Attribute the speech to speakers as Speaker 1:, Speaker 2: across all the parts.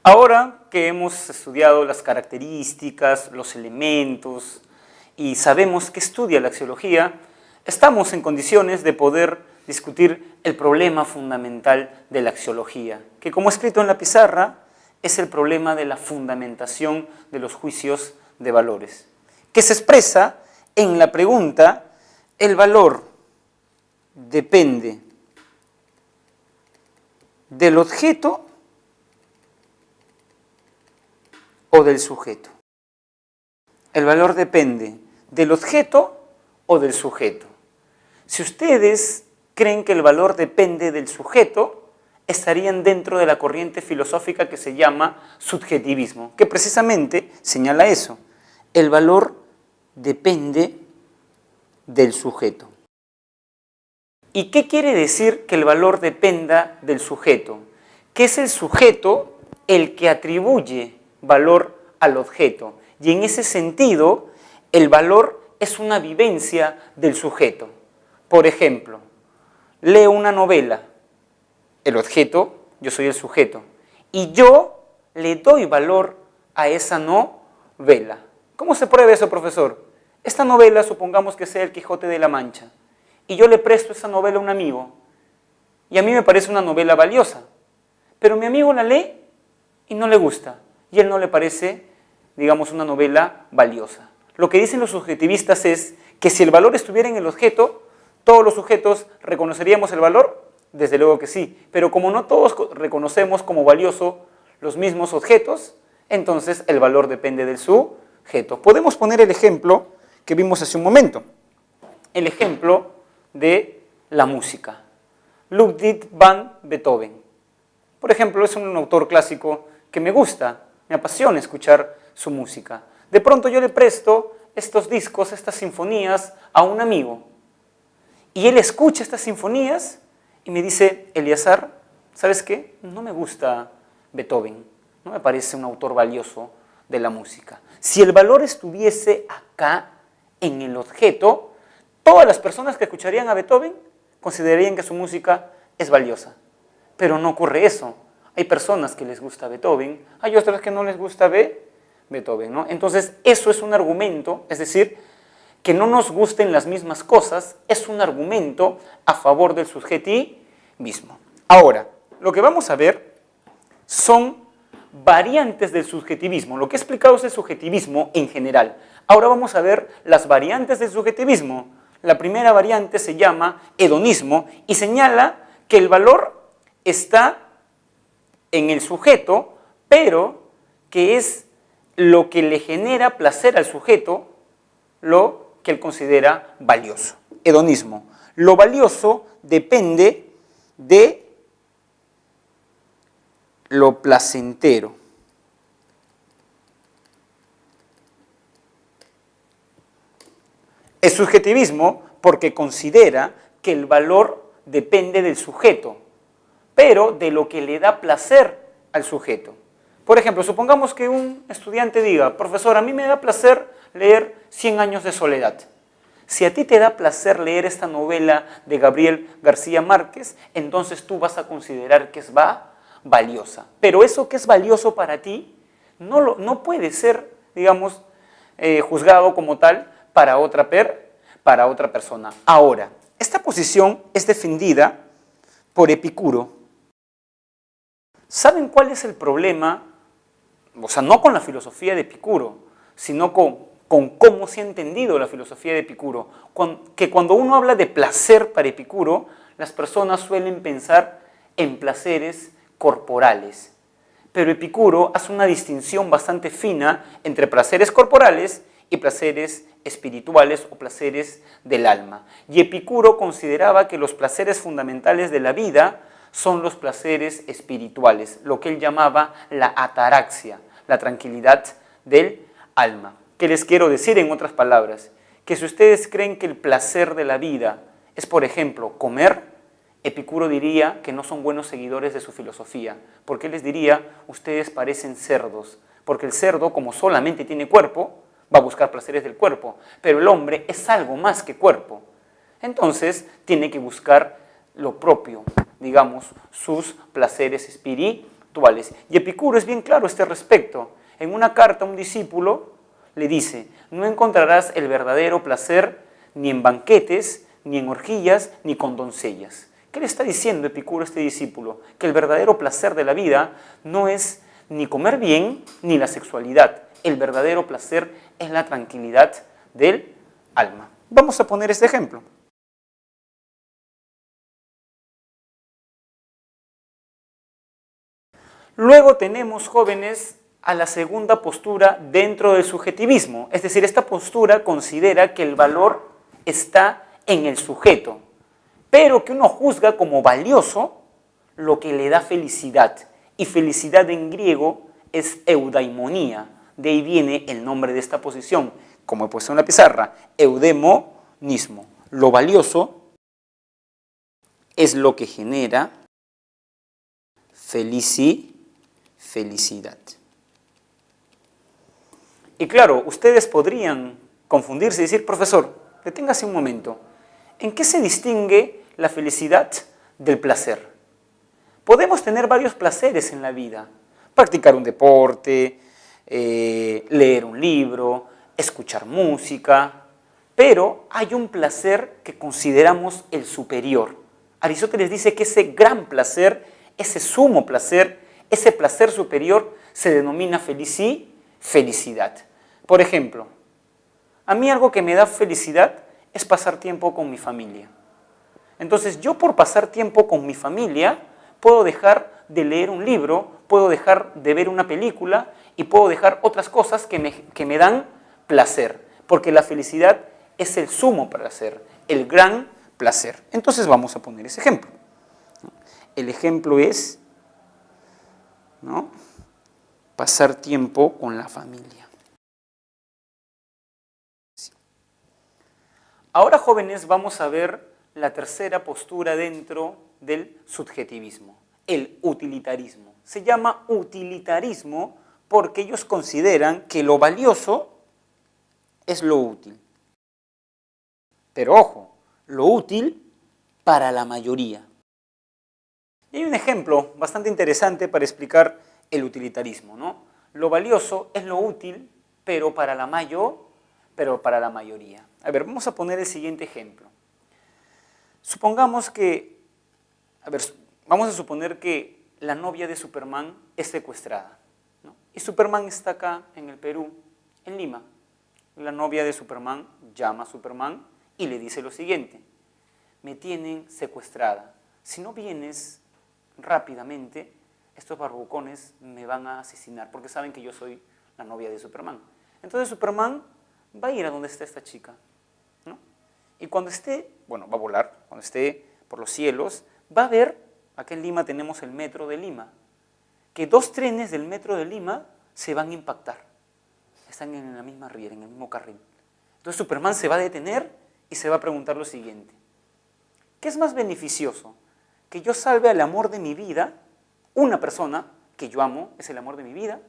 Speaker 1: Ahora que hemos estudiado las características, los elementos y sabemos qué estudia la axiología, estamos en condiciones de poder discutir el problema fundamental de la axiología, que como escrito en la pizarra es el problema de la fundamentación de los juicios de valores, que se expresa en la pregunta: ¿el valor depende del objeto o del sujeto? El valor depende del objeto o del sujeto. Si ustedes creen que el valor depende del sujeto, estarían dentro de la corriente filosófica que se llama subjetivismo, que precisamente señala eso. El valor depende del sujeto. ¿Y qué quiere decir que el valor dependa del sujeto? Que es el sujeto el que atribuye valor al objeto. Y en ese sentido, el valor es una vivencia del sujeto. Por ejemplo, leo una novela, el objeto, yo soy el sujeto, y yo le doy valor a esa novela. ¿Cómo se prueba eso, profesor? Esta novela, supongamos que sea El Quijote de la Mancha, y yo le presto esa novela a un amigo, y a mí me parece una novela valiosa, pero mi amigo la lee y no le gusta, y a él no le parece, digamos, una novela valiosa. Lo que dicen los subjetivistas es que si el valor estuviera en el objeto, ¿todos los sujetos reconoceríamos el valor? Desde luego que sí, pero como no todos reconocemos como valioso los mismos objetos, entonces el valor depende del sujeto. Podemos poner el ejemplo que vimos hace un momento, el ejemplo de la música. Ludwig van Beethoven, por ejemplo, es un autor clásico que me gusta, me apasiona escuchar su música. De pronto yo le presto estos discos, estas sinfonías a un amigo, y él escucha estas sinfonías y me dice: Eliazar, ¿sabes qué? No me gusta Beethoven, no me parece un autor valioso de la música. Si el valor estuviese acá, en el objeto, todas las personas que escucharían a Beethoven considerarían que su música es valiosa. Pero no ocurre eso. Hay personas que les gusta Beethoven, hay otras que no les gusta Beethoven, ¿no? Entonces, eso es un argumento, es decir, que no nos gusten las mismas cosas, es un argumento a favor del subjetivismo. Ahora, lo que vamos a ver son variantes del subjetivismo. Lo que he explicado es el subjetivismo en general. Ahora vamos a ver las variantes del subjetivismo. La primera variante se llama hedonismo y señala que el valor está en el sujeto, pero que es lo que le genera placer al sujeto lo que él considera valioso. Hedonismo. Lo valioso depende de lo placentero. Es subjetivismo porque considera que el valor depende del sujeto, pero de lo que le da placer al sujeto. Por ejemplo, supongamos que un estudiante diga: profesor, a mí me da placer leer 100 años de soledad. Si a ti te da placer leer esta novela de Gabriel García Márquez, entonces tú vas a considerar que es valiosa. Pero eso que es valioso para ti no puede ser, digamos, juzgado como tal para otra persona. Ahora, esta posición es defendida por Epicuro. ¿Saben cuál es el problema? O sea, no con la filosofía de Epicuro, sino con cómo se ha entendido la filosofía de Epicuro. Que cuando uno habla de placer para Epicuro, las personas suelen pensar en placeres corporales. Pero Epicuro hace una distinción bastante fina entre placeres corporales y placeres espirituales o placeres del alma. Y Epicuro consideraba que los placeres fundamentales de la vida son los placeres espirituales, lo que él llamaba la ataraxia, la tranquilidad del alma. ¿Qué les quiero decir en otras palabras? Que si ustedes creen que el placer de la vida es, por ejemplo, comer, Epicuro diría que no son buenos seguidores de su filosofía, porque él les diría: ustedes parecen cerdos, porque el cerdo, como solamente tiene cuerpo, va a buscar placeres del cuerpo, pero el hombre es algo más que cuerpo. Entonces, tiene que buscar lo propio, digamos, sus placeres espirituales. duales. Y Epicuro es bien claro a este respecto. En una carta a un discípulo le dice, no encontrarás el verdadero placer ni en banquetes, ni en orgías, ni con doncellas. ¿Qué le está diciendo Epicuro a este discípulo? Que el verdadero placer de la vida no es ni comer bien, ni la sexualidad. El verdadero placer es la tranquilidad del alma. Vamos a poner este ejemplo. Luego tenemos, jóvenes, a la segunda postura dentro del subjetivismo. Es decir, esta postura considera que el valor está en el sujeto, pero que uno juzga como valioso lo que le da felicidad. Y felicidad en griego es eudaimonía. De ahí viene el nombre de esta posición, como he puesto en la pizarra, eudemonismo. Lo valioso es lo que genera felicidad. Y claro, ustedes podrían confundirse y decir, profesor, deténgase un momento, ¿en qué se distingue la felicidad del placer? Podemos tener varios placeres en la vida, practicar un deporte, leer un libro, escuchar música, pero hay un placer que consideramos el superior. Aristóteles dice que ese gran placer, ese sumo placer, ese placer superior se denomina felicidad. Por ejemplo, a mí algo que me da felicidad es pasar tiempo con mi familia. Entonces yo por pasar tiempo con mi familia puedo dejar de leer un libro, puedo dejar de ver una película y puedo dejar otras cosas que me dan placer, porque la felicidad es el sumo placer, el gran placer. Entonces vamos a poner ese ejemplo. El ejemplo es, ¿no?, pasar tiempo con la familia. Sí. Ahora, jóvenes, vamos a ver la tercera postura dentro del subjetivismo, el utilitarismo. Se llama utilitarismo porque ellos consideran que lo valioso es lo útil. Pero ojo, lo útil para la mayoría. Y hay un ejemplo bastante interesante para explicar el utilitarismo, ¿no? Lo valioso es lo útil, pero para la mayoría. A ver, vamos a poner el siguiente ejemplo. Supongamos que, vamos a suponer que la novia de Superman es secuestrada, ¿no? Y Superman está acá en el Perú, en Lima. La novia de Superman llama a Superman y le dice lo siguiente: me tienen secuestrada. Si no vienes rápidamente, estos barbucones me van a asesinar porque saben que yo soy la novia de Superman. Entonces Superman va a ir a donde está esta chica, ¿no? Y cuando esté, va a volar, cuando esté por los cielos, va a ver, acá en Lima tenemos el metro de Lima, que dos trenes del metro de Lima se van a impactar. Están en la misma riera, en el mismo carril. Entonces Superman se va a detener y se va a preguntar lo siguiente: ¿qué es más beneficioso? ¿Que yo salve al amor de mi vida, una persona que yo amo, es el amor de mi vida,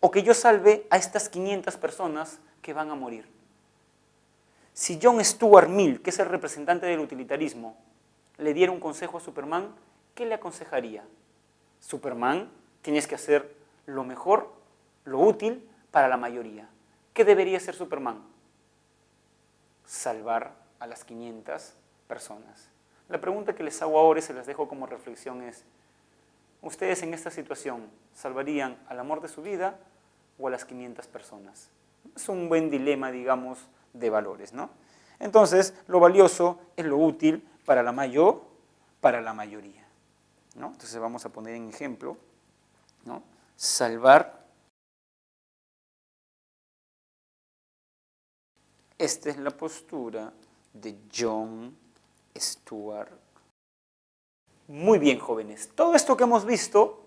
Speaker 1: o que yo salve a estas 500 personas que van a morir? Si John Stuart Mill, que es el representante del utilitarismo, le diera un consejo a Superman, ¿qué le aconsejaría? Superman, tienes que hacer lo mejor, lo útil para la mayoría. ¿Qué debería hacer Superman? Salvar a las 500 personas. La pregunta que les hago ahora y se las dejo como reflexión es: ¿ustedes en esta situación salvarían al amor de su vida o a las 500 personas? Es un buen dilema, digamos, de valores, ¿no? Entonces, lo valioso es lo útil para la mayoría, ¿no? Entonces vamos a poner en ejemplo, ¿no?, salvar. Esta es la postura de John Stuart. Muy bien, jóvenes. Todo esto que hemos visto,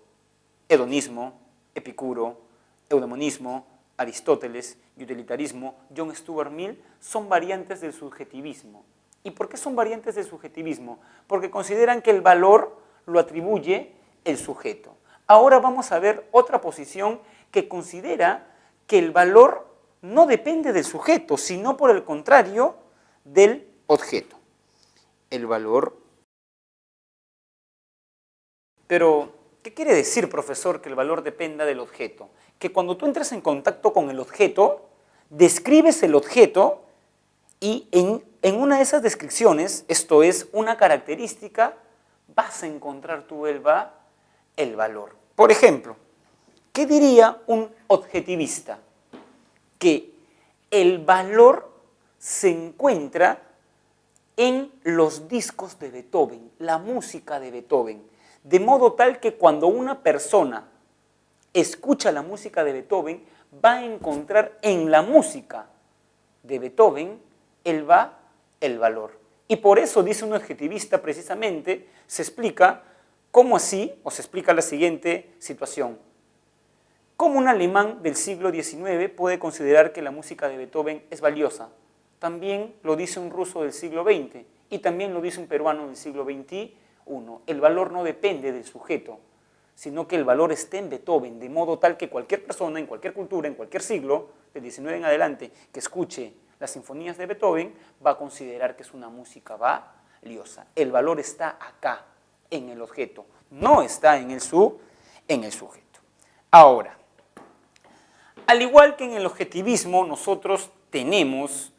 Speaker 1: hedonismo, Epicuro, eudemonismo, Aristóteles y utilitarismo, John Stuart Mill, son variantes del subjetivismo. ¿Y por qué son variantes del subjetivismo? Porque consideran que el valor lo atribuye el sujeto. Ahora vamos a ver otra posición que considera que el valor no depende del sujeto, sino por el contrario del objeto. El valor. Pero ¿Qué quiere decir, profesor, que el valor dependa del objeto? Que cuando tú entras en contacto con el objeto, describes el objeto y en una de esas descripciones, esto es una característica, vas a encontrar tú el valor. Por ejemplo, ¿qué diría un objetivista? Que el valor se encuentra en los discos de Beethoven, la música de Beethoven, de modo tal que cuando una persona escucha la música de Beethoven, va a encontrar en la música de Beethoven el valor. Y por eso, dice un objetivista precisamente, se explica cómo así, o se explica la siguiente situación. ¿Cómo un alemán del siglo XIX puede considerar que la música de Beethoven es valiosa? También lo dice un ruso del siglo XX y también lo dice un peruano del siglo XXI. El valor no depende del sujeto, sino que el valor está en Beethoven, de modo tal que cualquier persona, en cualquier cultura, en cualquier siglo, del XIX en adelante, que escuche las sinfonías de Beethoven, va a considerar que es una música valiosa. El valor está acá, en el objeto, no está en el sujeto. Ahora, al igual que en el objetivismo, nosotros tenemos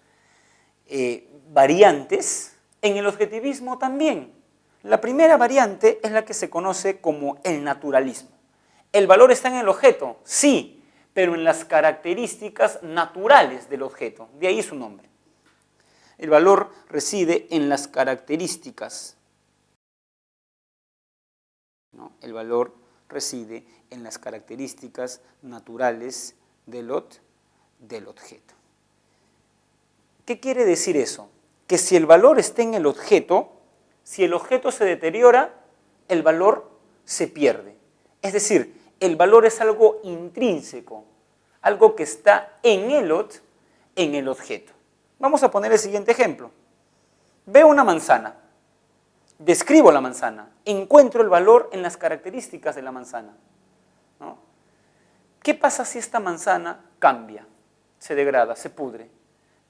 Speaker 1: variantes, en el objetivismo también. La primera variante es la que se conoce como el naturalismo. ¿El valor está en el objeto? Sí, pero en las características naturales del objeto, de ahí su nombre. El valor reside en las características, ¿no? El valor reside en las características naturales del objeto. ¿Qué quiere decir eso? Que si el valor está en el objeto, si el objeto se deteriora, el valor se pierde. Es decir, el valor es algo intrínseco, algo que está en el objeto. Vamos a poner el siguiente ejemplo. Veo una manzana, describo la manzana, encuentro el valor en las características de la manzana, ¿no? ¿Qué pasa si esta manzana cambia, se degrada, se pudre?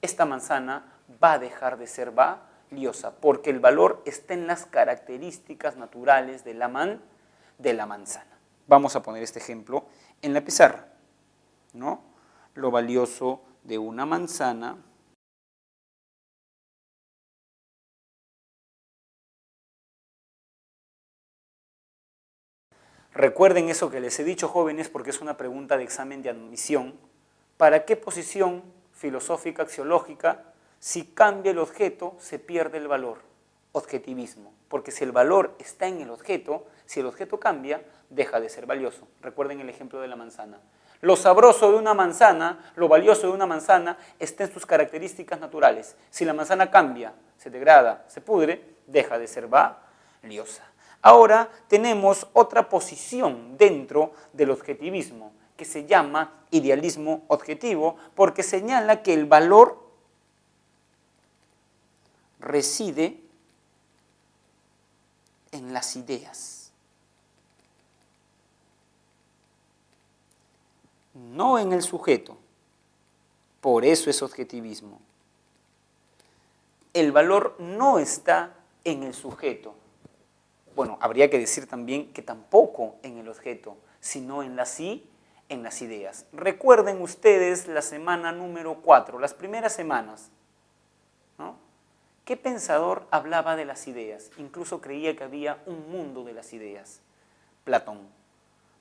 Speaker 1: Esta manzana va a dejar de ser valiosa, porque el valor está en las características naturales de la manzana. Vamos a poner este ejemplo en la pizarra, ¿no? Lo valioso de una manzana recuerden eso que les he dicho, jóvenes, porque es una pregunta de examen de admisión. ¿Para qué posición filosófica, axiológica, si cambia el objeto, se pierde el valor? Objetivismo. Porque si el valor está en el objeto, si el objeto cambia, deja de ser valioso. Recuerden el ejemplo de la manzana. Lo sabroso de una manzana, lo valioso de una manzana, está en sus características naturales. Si la manzana cambia, se degrada, se pudre, deja de ser valiosa. Ahora tenemos otra posición dentro del objetivismo, que se llama idealismo objetivo, porque señala que el valor reside en las ideas, no en el sujeto. Por eso es objetivismo. El valor no está en el sujeto. Bueno, habría que decir también que tampoco en el objeto, sino en las ideas. Recuerden ustedes la semana número 4, las primeras semanas, ¿no? ¿Qué pensador hablaba de las ideas? Incluso creía que había un mundo de las ideas. Platón.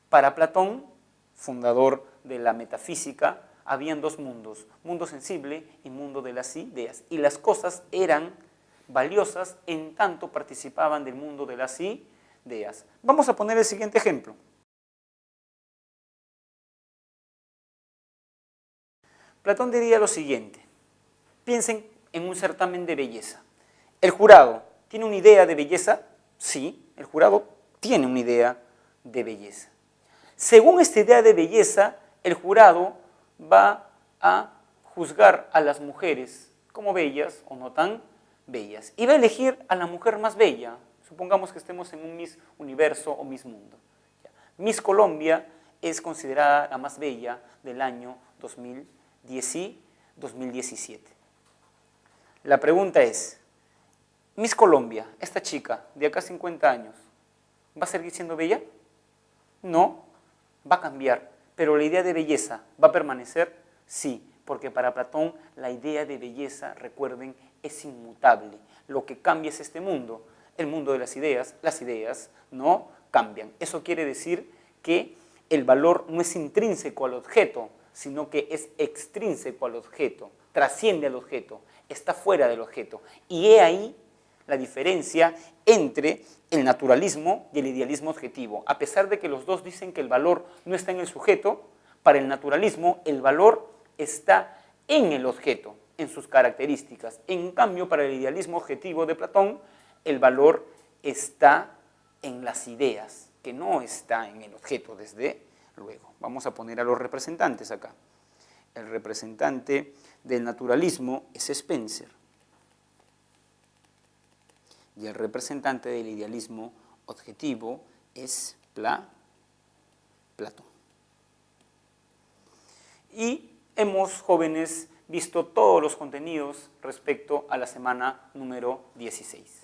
Speaker 1: Para Platón, fundador de la metafísica, habían dos mundos, mundo sensible y mundo de las ideas. Y las cosas eran valiosas en tanto participaban del mundo de las ideas. Vamos a poner el siguiente ejemplo. Platón diría lo siguiente. Piensen en un certamen de belleza. ¿El jurado tiene una idea de belleza? Sí, el jurado tiene una idea de belleza. Según esta idea de belleza, el jurado va a juzgar a las mujeres como bellas o no tan bellas. Y va a elegir a la mujer más bella. Supongamos que estemos en un Miss Universo o Miss Mundo. Miss Colombia es considerada la más bella del año 2017. La pregunta es, Miss Colombia, esta chica de acá a 50 años, ¿va a seguir siendo bella? No, va a cambiar. Pero la idea de belleza, ¿va a permanecer? Sí, porque para Platón la idea de belleza, recuerden, es inmutable. Lo que cambia es este mundo, el mundo de las ideas no cambian. Eso quiere decir que el valor no es intrínseco al objeto, sino que es extrínseco al objeto, trasciende al objeto, está fuera del objeto. Y he ahí la diferencia entre el naturalismo y el idealismo objetivo. A pesar de que los dos dicen que el valor no está en el sujeto, para el naturalismo el valor está en el objeto, en sus características. En cambio, para el idealismo objetivo de Platón, el valor está en las ideas, que no está en el objeto, desde luego. Vamos a poner a los representantes acá. El representante del naturalismo es Spencer y el representante del idealismo objetivo es Platón. Y hemos, jóvenes, visto todos los contenidos respecto a la semana número 16.